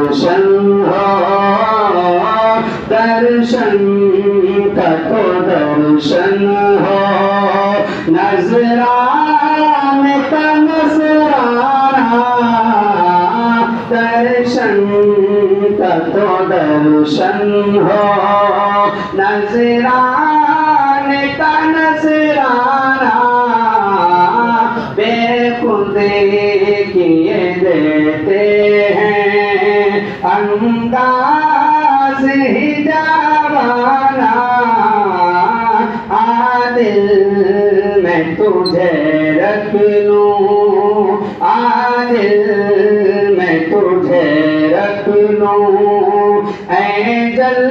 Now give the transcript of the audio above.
दर्शन हो, दर्शन का तो दर्शन हो, नजराने का नजराना, दर्शन का तो दर्शन हो, नजराने का नजराना, बेखुदे किए देते हैं अंदाज ही जावाना। दिल में तुझे रख लूं, दिल में तुझे रख लूं, ऐ जल